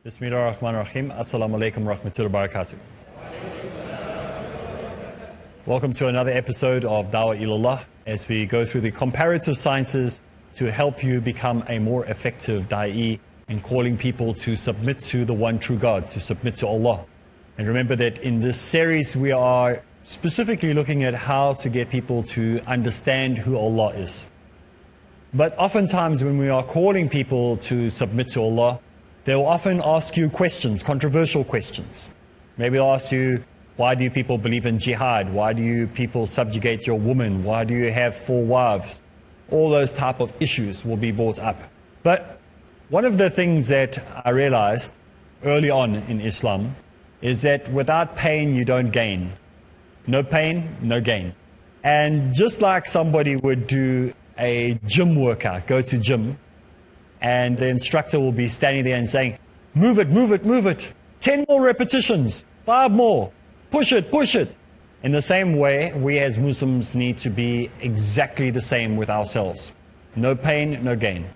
Bismillahirrahmanirrahim. Assalamu alaikum rahmatullahi wa barakatuh. Welcome to another episode of Dawah Ilallah as we go through the comparative sciences to help you become a more effective da'i in calling people to submit to the one true God, to submit to Allah. And remember that in this series we are specifically looking at how to get people to understand who Allah is. But oftentimes when we are calling people to submit to Allah, they will often ask you questions, controversial questions. Maybe they'll ask you, why do you people believe in jihad? Why do you people subjugate your woman? Why do you have 4 wives? All those type of issues will be brought up. But one of the things that I realized early on in Islam is that without pain you don't gain. No pain, no gain. And just like somebody would do a gym workout, go to gym, and the instructor will be standing there and saying, move it, move it, move it. 10 more repetitions, 5 more. Push it, push it. In the same way, we as Muslims need to be exactly the same with ourselves. No pain, no gain.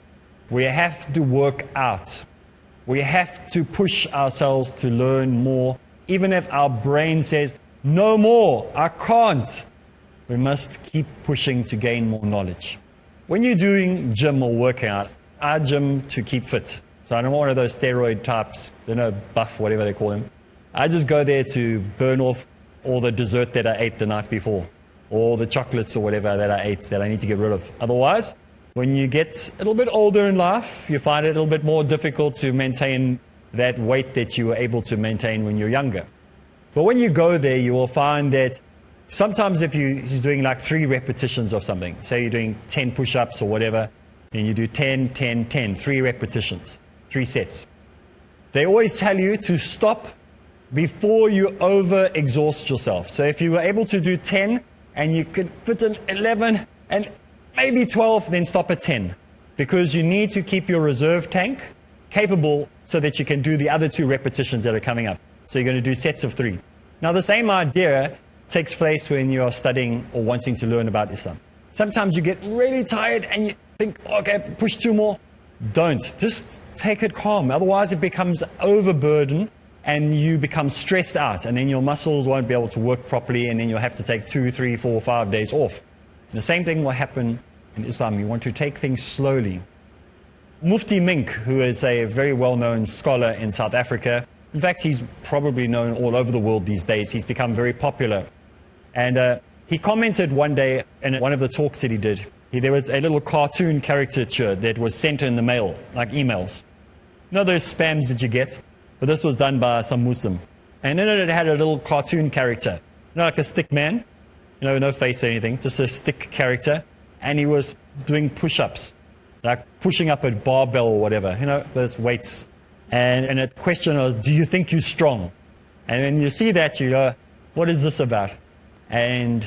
We have to work out. We have to push ourselves to learn more. Even if our brain says, no more, I can't. We must keep pushing to gain more knowledge. When you're doing gym or working out, I gym to keep fit. So I'm not one of those steroid types, buff, whatever they call them. I just go there to burn off all the dessert that I ate the night before, or the chocolates or whatever that I ate that I need to get rid of. Otherwise, when you get a little bit older in life, you find it a little bit more difficult to maintain that weight that you were able to maintain when you're younger. But when you go there, you will find that sometimes if you're doing like 3 repetitions of something, say you're doing 10 push-ups or whatever, and you do 10, 10, 10, 3 repetitions, 3 sets. They always tell you to stop before you over-exhaust yourself. So if you were able to do 10 and you could fit in 11 and maybe 12, then stop at 10. Because you need to keep your reserve tank capable so that you can do the other 2 repetitions that are coming up. So you're going to do sets of 3. Now the same idea takes place when you are studying or wanting to learn about Islam. Sometimes you get really tired and you think, okay, push 2 more. Don't. Just take it calm. Otherwise it becomes overburdened and you become stressed out, and then your muscles won't be able to work properly, and then you'll have to take 2, 3, 4, 5 days off. And the same thing will happen in Islam. You want to take things slowly. Mufti Mink, who is a very well-known scholar in South Africa, in fact he's probably known all over the world these days. He's become very popular. And he commented one day in one of the talks that he did, there was a little cartoon caricature that was sent in the mail, like emails. You know those spams that you get? But this was done by some Muslim. And in it had a little cartoon character. Like a stick man. No face or anything, just a stick character. And he was doing push-ups. Like pushing up a barbell or whatever. Those weights. And the question was, do you think you're strong? And when you see that, you go, what is this about? And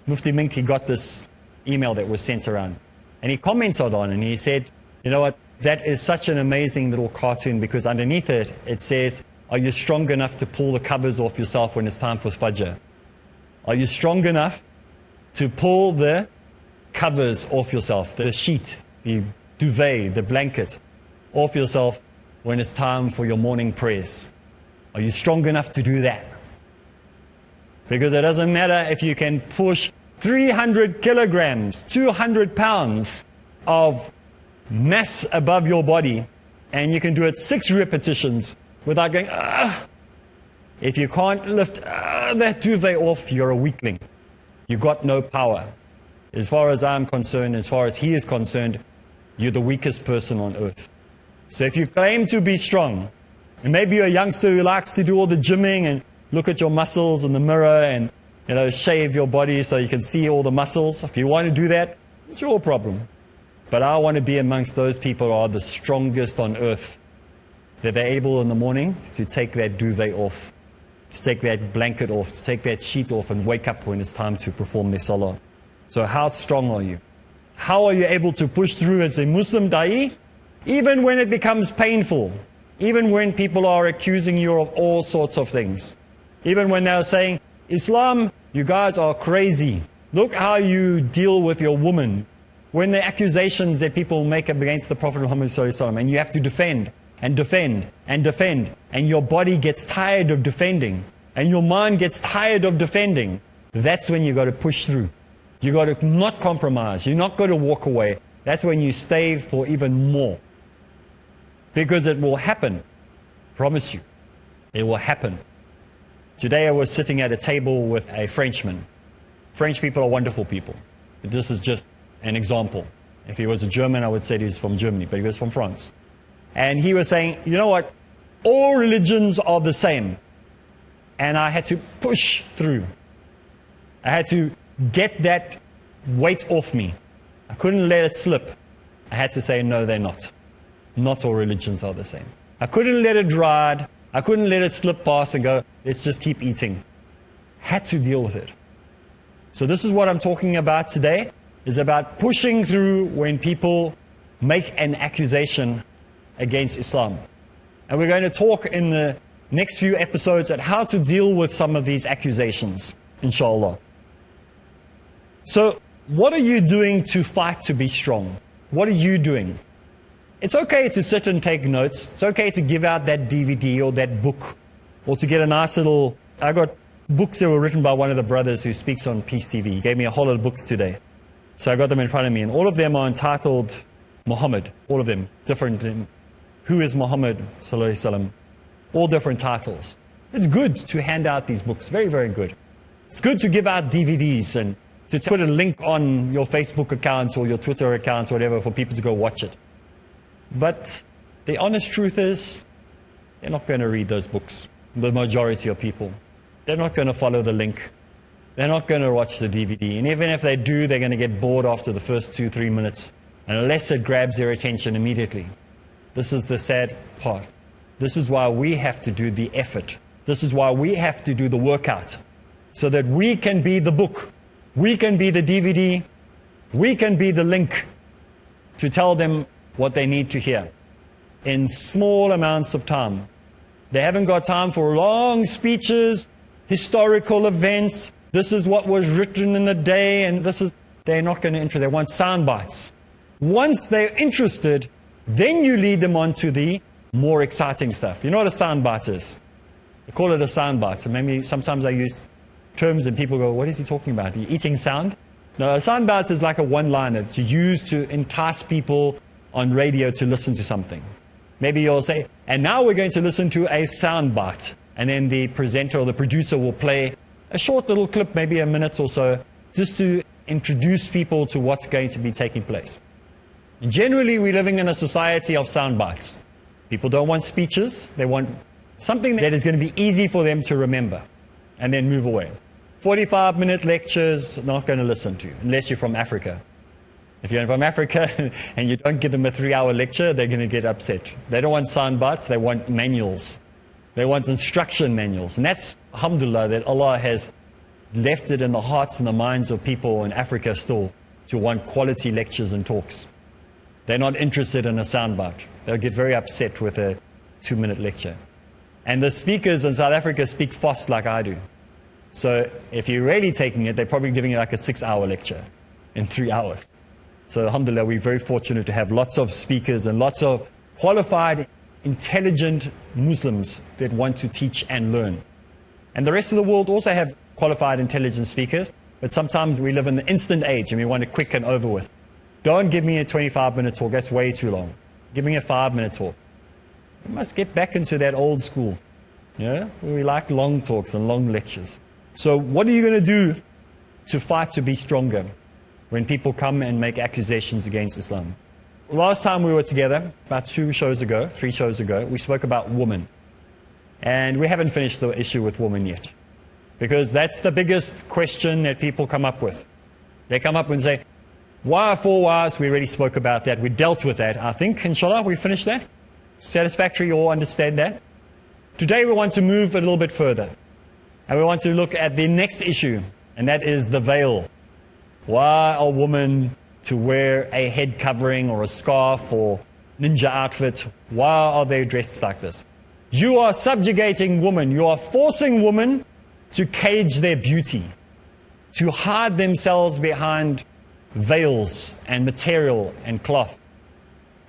Mufti Mink, he got this email that was sent around. And he commented on it, and he said, you know what, that is such an amazing little cartoon, because underneath it, it says, are you strong enough to pull the covers off yourself when it's time for Fajr? Are you strong enough to pull the covers off yourself, the sheet, the duvet, the blanket, off yourself when it's time for your morning prayers? Are you strong enough to do that? Because it doesn't matter if you can push 300 kilograms, 200 pounds of mass above your body, and you can do it 6 repetitions without going, ah. If you can't lift that duvet off, you're a weakling. You've got no power. As far as I'm concerned, as far as he is concerned, you're the weakest person on earth. So if you claim to be strong, and maybe you're a youngster who likes to do all the gymming and look at your muscles in the mirror and shave your body so you can see all the muscles. If you want to do that, it's your problem. But I want to be amongst those people who are the strongest on earth, that they're able in the morning to take that duvet off, to take that blanket off, to take that sheet off and wake up when it's time to perform their salah. So how strong are you? How are you able to push through as a Muslim da'i, even when it becomes painful, even when people are accusing you of all sorts of things, even when they're saying, Islam, you guys are crazy. Look how you deal with your woman. When the accusations that people make up against the Prophet Muhammad ﷺ, and you have to defend, and defend and defend, and your body gets tired of defending, and your mind gets tired of defending, that's when you got to push through. You got to not compromise. You're not going to walk away. That's when you stay for even more. Because it will happen. Promise you. It will happen. Today I was sitting at a table with a Frenchman. French people are wonderful people. But this is just an example. If he was a German, I would say he's from Germany, but he was from France. And he was saying, you know what? All religions are the same. And I had to push through. I had to get that weight off me. I couldn't let it slip. I had to say, no, they're not. Not all religions are the same. I couldn't let it ride. I couldn't let it slip past and go, let's just keep eating. Had to deal with it. So this is what I'm talking about today, is about pushing through when people make an accusation against Islam. And we're going to talk in the next few episodes at how to deal with some of these accusations, inshallah. So, what are you doing to fight to be strong? What are you doing? It's okay to sit and take notes. It's okay to give out that DVD or that book, or to get a nice little... I got books that were written by one of the brothers who speaks on Peace TV. He gave me a whole lot of books today. So I got them in front of me, and all of them are entitled Muhammad. All of them. Different. Who is Muhammad sallallahu alaihi wasallam? All different titles. It's good to hand out these books. Very, very good. It's good to give out DVDs and to put a link on your Facebook account or your Twitter account or whatever for people to go watch it. But the honest truth is, they're not going to read those books. The majority of people. They're not going to follow the link. They're not going to watch the DVD. And even if they do, they're going to get bored after the first 2-3 minutes. Unless it grabs their attention immediately. This is the sad part. This is why we have to do the effort. This is why we have to do the workout. So that we can be the book. We can be the DVD. We can be the link to tell them what they need to hear in small amounts of time. They haven't got time for long speeches, historical events. This is what was written in the day, and this is... They're not going to interest. They want sound bites. Once they're interested, then you lead them on to the more exciting stuff. You know what a sound bite is? They call it a sound bite. So maybe sometimes I use terms and people go, what is he talking about? Are you eating sound? No, a sound bite is like a one-liner that you use to entice people on radio to listen to something. Maybe you'll say, and now we're going to listen to a sound bite. And then the presenter or the producer will play a short little clip, maybe a minute or so, just to introduce people to what's going to be taking place. Generally, we're living in a society of sound bites. People don't want speeches. They want something that is going to be easy for them to remember and then move away. 45-minute lectures, not going to listen to, unless you're from Africa. If you're from Africa and you don't give them a 3-hour lecture, they're going to get upset. They don't want sound bites, they want manuals. They want instruction manuals. And that's, alhamdulillah, that Allah has left it in the hearts and the minds of people in Africa still to want quality lectures and talks. They're not interested in a sound bite. They'll get very upset with a 2-minute lecture. And the speakers in South Africa speak fast like I do. So if you're really taking it, they're probably giving you like a 6-hour lecture in 3 hours. So alhamdulillah, we're very fortunate to have lots of speakers and lots of qualified, intelligent Muslims that want to teach and learn. And the rest of the world also have qualified, intelligent speakers, but sometimes we live in the instant age and we want it quick and over with. Don't give me a 25-minute talk, that's way too long. Give me a 5-minute talk. We must get back into that old school. Yeah? We like long talks and long lectures. So what are you going to do to fight to be stronger when people come and make accusations against Islam? Last time we were together, about 3 shows ago, we spoke about women. And we haven't finished the issue with women yet. Because that's the biggest question that people come up with. They come up and say, why 4 wives? We already spoke about that. We dealt with that. I think, inshallah, we finished that. Satisfactory, you all understand that? Today we want to move a little bit further. And we want to look at the next issue, and that is the veil. Why are women to wear a head covering or a scarf or ninja outfit? Why are they dressed like this? You are subjugating women. You are forcing women to cage their beauty, to hide themselves behind veils and material and cloth.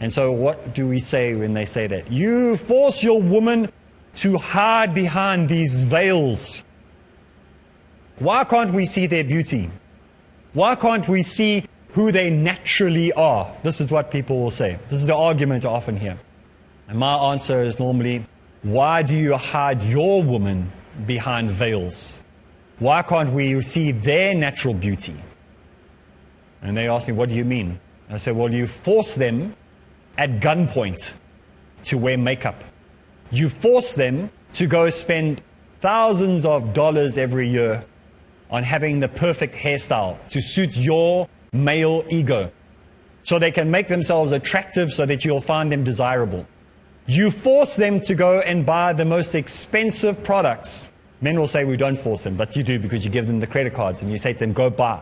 And so what do we say when they say that? You force your woman to hide behind these veils. Why can't we see their beauty? Why can't we see who they naturally are? This is what people will say. This is the argument I often hear. And my answer is normally, why do you hide your woman behind veils? Why can't we see their natural beauty? And they ask me, what do you mean? I say, well, you force them at gunpoint to wear makeup. You force them to go spend thousands of dollars every year on having the perfect hairstyle to suit your male ego, so they can make themselves attractive so that you'll find them desirable. You force them to go and buy the most expensive products. Men will say we don't force them, but you do, because you give them the credit cards and you say to them, go buy.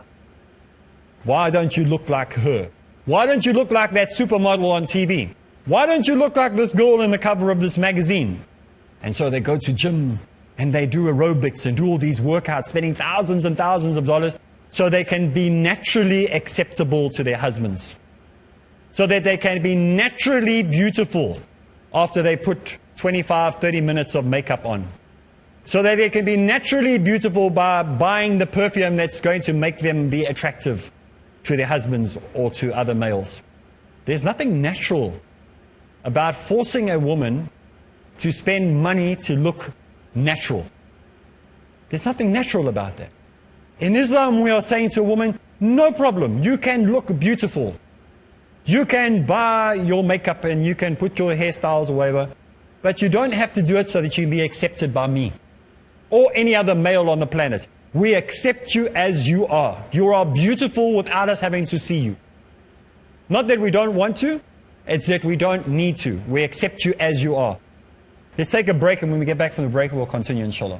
Why don't you look like her? Why don't you look like that supermodel on TV? Why don't you look like this girl in the cover of this magazine? And so they go to gym and they do aerobics and do all these workouts, spending thousands and thousands of dollars so they can be naturally acceptable to their husbands. So that they can be naturally beautiful after they put 25, 30 minutes of makeup on. So that they can be naturally beautiful by buying the perfume that's going to make them be attractive to their husbands or to other males. There's nothing natural about forcing a woman to spend money to look natural. There's nothing natural about that. In Islam, we are saying to a woman, no problem, you can look beautiful. You can buy your makeup and you can put your hairstyles or whatever, but you don't have to do it so that you can be accepted by me or any other male on the planet. We accept you as you are. You are beautiful without us having to see you. Not that we don't want to, it's that we don't need to. We accept you as you are. Let's take a break, and when we get back from the break, we'll continue, inshallah.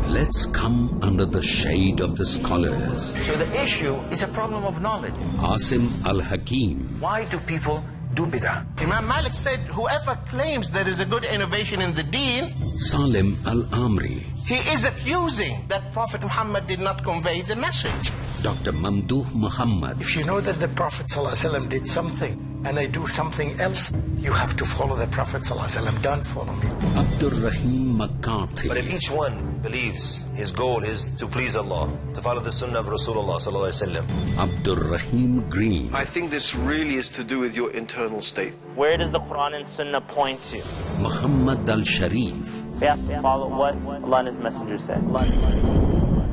Let's come under the shade of the scholars. So the issue is a problem of knowledge. Asim Al-Hakim. Why do people do bid'ah? Imam Malik said, whoever claims there is a good innovation in the deen, Salim Al-Amri. he is accusing that Prophet Muhammad did not convey the message. Dr. Mamdouh Muhammad. If you know that the Prophet ﷺ did something and I do something else, you have to follow the Prophet ﷺ. Don't follow me. Abdul Rahim McCarthy. But if each one believes his goal is to please Allah, to follow the sunnah of Rasulullah sallallahu alaihi wasallam. Abdul Rahim Green. I think this really is to do with your internal state. Where does the Quran and Sunnah point to? Muhammad Al-Sharif. We have to follow what Allah and His Messenger said.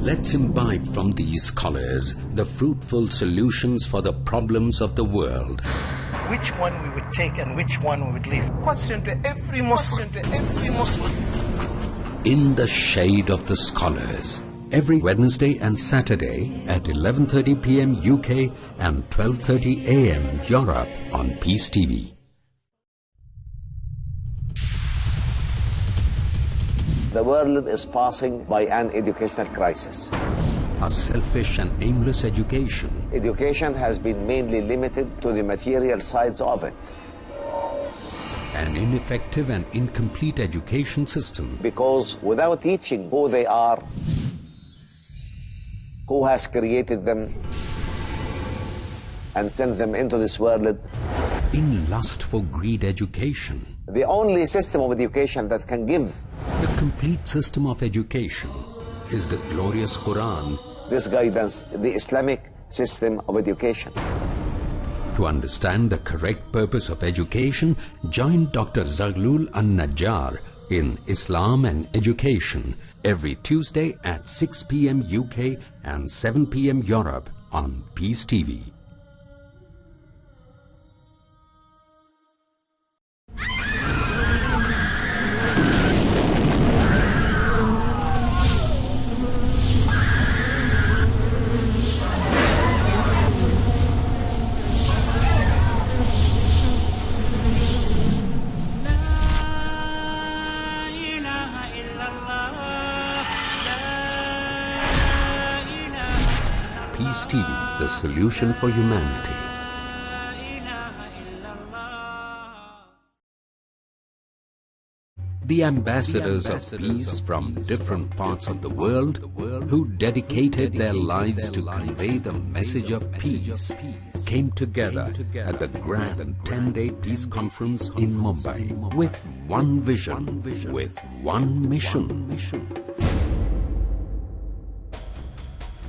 Let's imbibe from these scholars the fruitful solutions for the problems of the world. Which one we would take and which one we would leave? Question to every Muslim, In the shade of the scholars. Every Wednesday and Saturday at 11:30 p.m. UK and 12:30 a.m. Europe on Peace TV. The world is passing by an educational crisis. A selfish and aimless education. Education has been mainly limited to the material sides of it. An ineffective and incomplete education system. Because without teaching who they are, who has created them and sent them into this world. In lust for greed education. The only system of education that can give the complete system of education is the glorious Quran. This guidance, the Islamic system of education. To understand the correct purpose of education, join Dr. Zaghlul An-Najjar in Islam and Education every Tuesday at 6 p.m. UK and 7 p.m. Europe on Peace TV. Peace TV, the solution for humanity. the ambassadors of peace from different parts of the world who dedicated their lives to convey the message of peace came together at the grand 10-day peace conference in Mumbai with one vision, with one mission.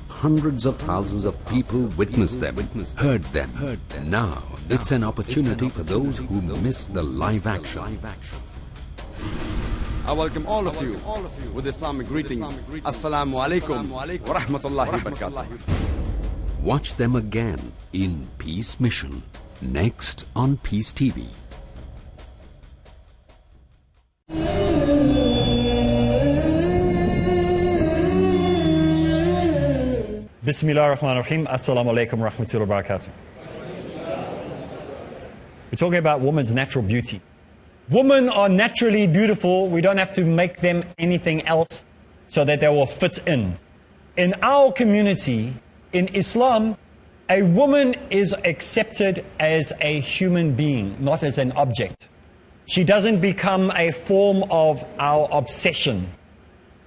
Hundreds of thousands of people witnessed them, heard them. Now it's an opportunity for those who miss the live action. I welcome all of you with Islamic greetings. Assalamu alaikum wa rahmatullahi wa barakatuh. Watch them again in Peace Mission, next on Peace TV. Bismillah ar-Rahman ar-Rahim. Assalamu alaikum wa rahmatullahi wa barakatuh. We're talking about woman's natural beauty. Women are naturally beautiful. We don't have to make them anything else so that they will fit in. In our community, in Islam, a woman is accepted as a human being, not as an object. She doesn't become a form of our obsession.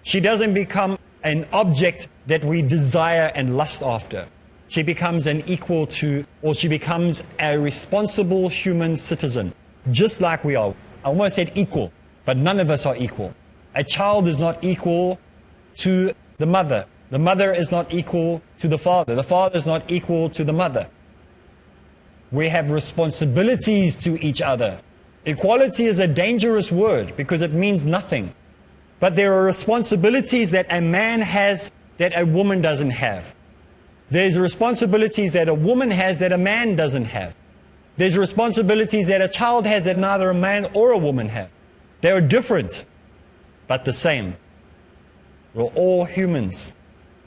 She doesn't become an object that we desire and lust after. She becomes an equal to, or she becomes a responsible human citizen, just like we are. I almost said equal, but none of us are equal. A child is not equal to the mother. The mother is not equal to the father. The father is not equal to the mother. We have responsibilities to each other. Equality is a dangerous word because it means nothing. But there are responsibilities that a man has that a woman doesn't have. There's responsibilities that a woman has that a man doesn't have. There's responsibilities that a child has that neither a man or a woman have. They are different, but the same. We're all humans.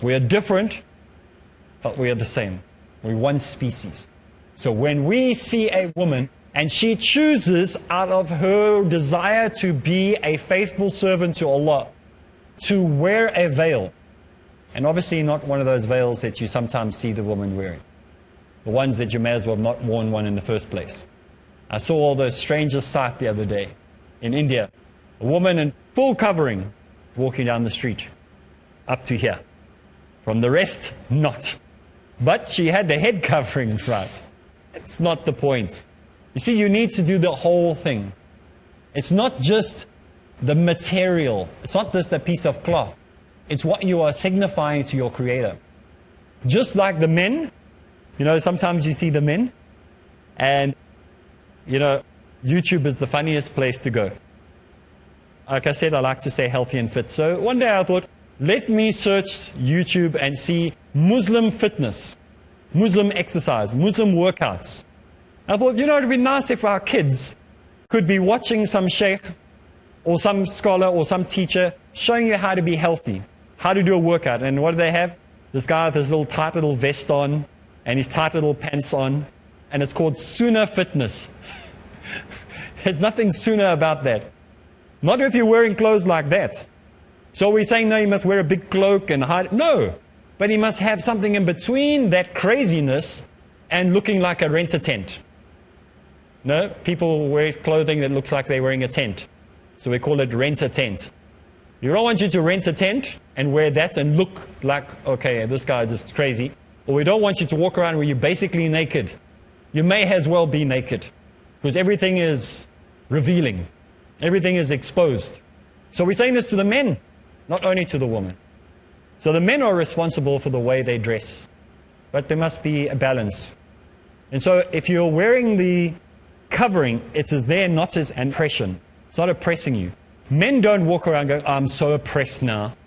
We are different, but we are the same. We're one species. So when we see a woman and she chooses out of her desire to be a faithful servant to Allah, to wear a veil, and obviously not one of those veils that you sometimes see the woman wearing, the ones that you may as well have not worn one in the first place. I saw the strangest sight the other day in India. A woman in full covering walking down the street up to here. From the rest, not. But she had the head covering right. It's not the point. You see, you need to do the whole thing. It's not just the material. It's not just a piece of cloth. It's what you are signifying to your Creator. Just like the men, you know, sometimes you see the men, and, you know, YouTube is the funniest place to go. Like I said, I like to say healthy and fit. So one day I thought, let me search YouTube and see Muslim fitness, Muslim exercise, Muslim workouts. I thought, you know, it would be nice if our kids could be watching some sheikh or some scholar or some teacher showing you how to be healthy, how to do a workout. And what do they have? This guy with his little tight little vest on and his tight little pants on, and it's called Sunnah fitness. There's nothing Sunnah about that. Not if you're wearing clothes like that. So we're saying, no, you must wear a big cloak and hide. No, but he must have something in between that craziness and looking like a rent a tent. No, people wear clothing that looks like they're wearing a tent. So we call it rent a tent. You don't want you to rent a tent and wear that and look like, okay, this guy is just crazy. Or we don't want you to walk around where you're basically naked. You may as well be naked because everything is revealing. Everything is exposed. So we're saying this to the men, not only to the women. So the men are responsible for the way they dress, but there must be a balance. And so if you're wearing the covering, it is there not as an oppression. It's not oppressing you. Men don't walk around going, I'm so oppressed now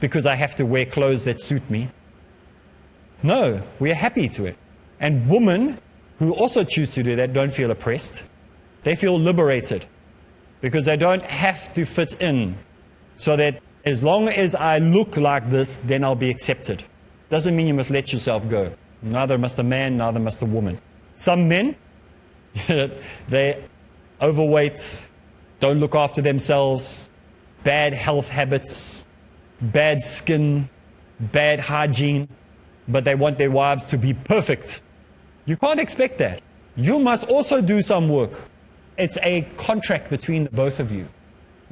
because I have to wear clothes that suit me. No, we are happy to it. And women who also choose to do that don't feel oppressed. They feel liberated because they don't have to fit in, so that as long as I look like this, then I'll be accepted. Doesn't mean you must let yourself go. Neither must a man, neither must a woman. Some men, they're overweight, don't look after themselves, bad health habits, bad skin, bad hygiene, but they want their wives to be perfect. You can't expect that. You must also do some work. It's a contract between the both of you.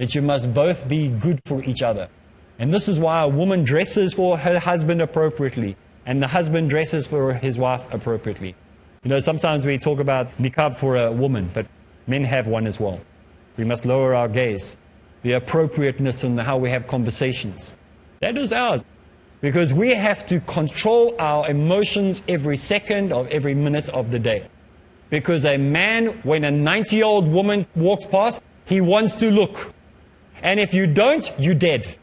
that you must both be good for each other. And this is why a woman dresses for her husband appropriately, and the husband dresses for his wife appropriately. You know, sometimes we talk about niqab for a woman, but men have one as well. We must lower our gaze. The appropriateness in how we have conversations. That is ours. Because we have to control our emotions every second of every minute of the day. Because a man, when a 90-year-old woman walks past, he wants to look. And if you don't, you're dead.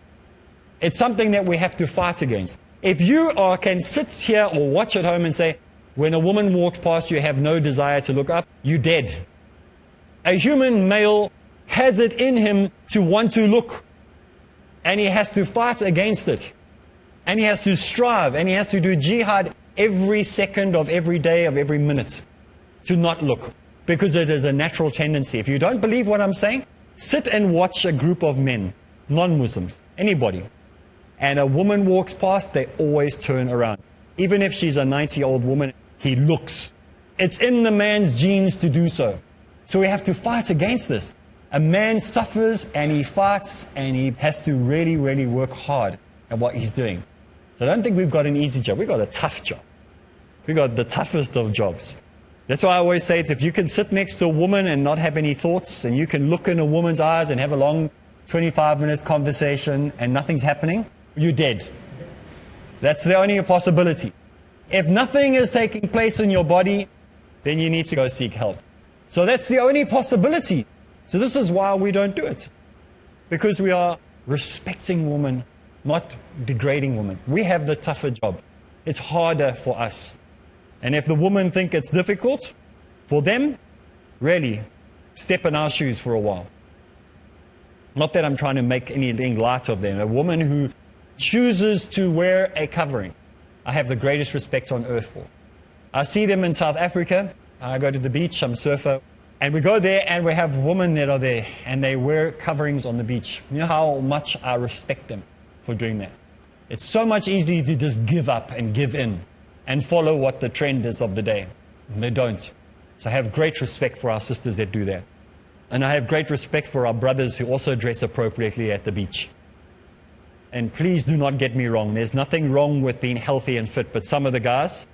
It's something that we have to fight against. If you can sit here or watch at home and say, when a woman walks past, you have no desire to look up, you're dead. A human male has it in him to want to look. And he has to fight against it. And he has to strive, and he has to do jihad every second of every day of every minute to not look. Because it is a natural tendency. If you don't believe what I'm saying, sit and watch a group of men, non-Muslims, anybody. And a woman walks past, they always turn around. Even if she's a 90-year-old woman, he looks. It's in the man's genes to do so. So we have to fight against this. A man suffers and he fights and he has to really, really work hard at what he's doing. So I don't think we've got an easy job. We've got a tough job. We've got the toughest of jobs. That's why I always say if you can sit next to a woman and not have any thoughts, and you can look in a woman's eyes and have a long 25 minutes conversation and nothing's happening, you're dead. That's the only possibility. If nothing is taking place in your body, then you need to go seek help. So that's the only possibility. So this is why we don't do it. Because we are respecting women, not degrading women. We have the tougher job. It's harder for us. And if the women think it's difficult, for them, really, step in our shoes for a while. Not that I'm trying to make anything light of them. A woman who chooses to wear a covering, I have the greatest respect on earth for. I see them in South Africa. I go to the beach, I'm a surfer. And we go there and we have women that are there and they wear coverings on the beach. You know how much I respect them for doing that. It's so much easier to just give up and give in and follow what the trend is of the day. And they don't. So I have great respect for our sisters that do that. And I have great respect for our brothers who also dress appropriately at the beach. And please do not get me wrong. There's nothing wrong with being healthy and fit. But some of the guys,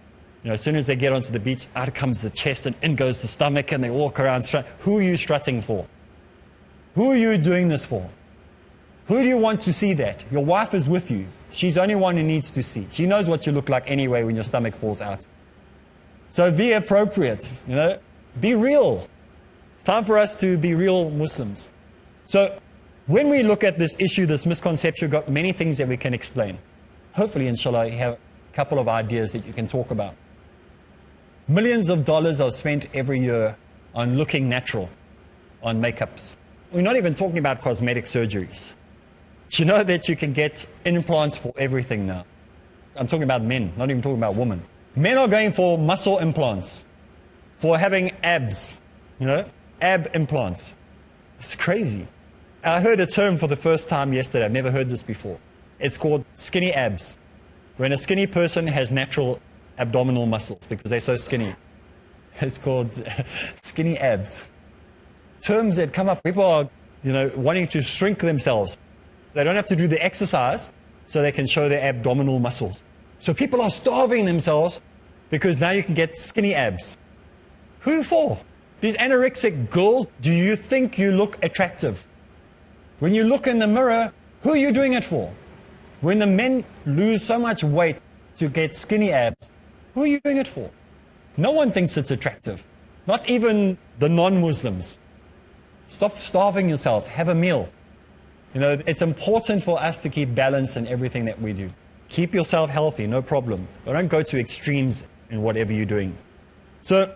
you know, as soon as they get onto the beach, out comes the chest and in goes the stomach and they walk around. Who are you strutting for? Who are you doing this for? Who do you want to see that? Your wife is with you. She's the only one who needs to see. She knows what you look like anyway when your stomach falls out. So be appropriate, you know, be real. It's time for us to be real Muslims. So when we look at this issue, this misconception, we've got many things that we can explain. Hopefully, inshallah, you have a couple of ideas that you can talk about. Millions of dollars are spent every year on looking natural, on makeups. We're not even talking about cosmetic surgeries. Do you know that you can get implants for everything now? I'm talking about men, not even talking about women. Men are going for muscle implants, for having abs, you know, ab implants. It's crazy. I heard a term for the first time yesterday. I've never heard this before. It's called skinny abs. When a skinny person has natural abdominal muscles because they're so skinny. It's called skinny abs. Terms that come up, people are, you know, wanting to shrink themselves. They don't have to do the exercise so they can show their abdominal muscles. So people are starving themselves because now you can get skinny abs. Who for? These anorexic girls, do you think you look attractive? When you look in the mirror, who are you doing it for? When the men lose so much weight to get skinny abs, who are you doing it for? No one thinks it's attractive. Not even the non-Muslims. Stop starving yourself. Have a meal. You know, it's important for us to keep balance in everything that we do. Keep yourself healthy, no problem. But don't go to extremes in whatever you're doing. So,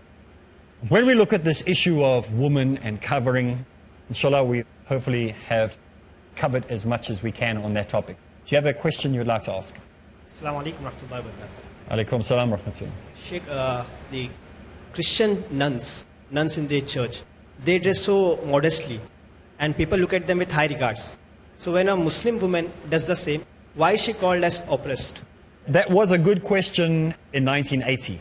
when we look at this issue of women and covering, inshallah, we hopefully have covered as much as we can on that topic. Do you have a question you'd like to ask? Assalamu alaikum warahmatullahi wabarakatuh. Alaikum salam rahmatullah. Sheikh, the Christian nuns in their church, they dress so modestly and people look at them with high regards. So when a Muslim woman does the same, why is she called as oppressed? That was a good question in 1980,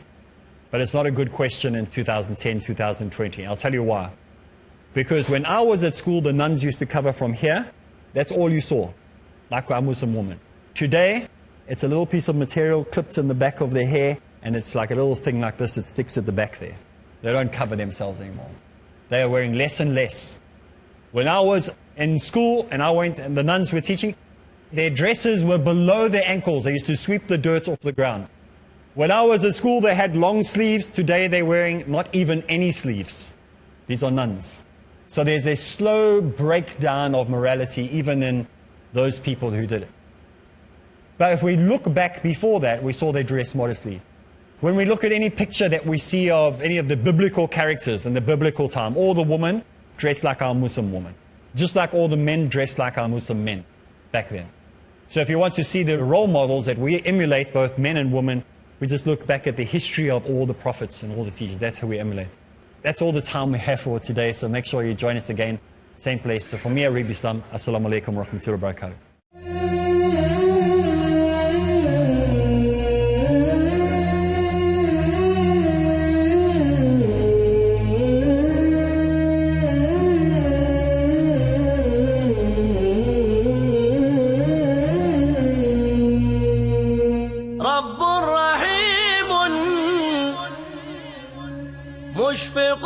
but it's not a good question in 2010, 2020. I'll tell you why. Because when I was at school, the nuns used to cover from here. That's all you saw, like a Muslim woman. Today, it's a little piece of material clipped in the back of their hair, and it's like a little thing like this that sticks at the back there. They don't cover themselves anymore. They are wearing less and less. When I was in school and the nuns were teaching, their dresses were below their ankles. They used to sweep the dirt off the ground. When I was at school, they had long sleeves. Today, they're wearing not even any sleeves. These are nuns. So there's a slow breakdown of morality even in those people who did it. But if we look back before that, we saw they dressed modestly. When we look at any picture that we see of any of the biblical characters in the biblical time, all the women dressed like our Muslim woman, just like all the men dressed like our Muslim men back then. So if you want to see the role models that we emulate, both men and women, we just look back at the history of all the prophets and all the teachers. That's how we emulate. That's all the time we have for today, so make sure you join us again, same place. So for me, Areeb Islam, Assalamu alaikum wa rahmatullahi wa barakatuh. مشفق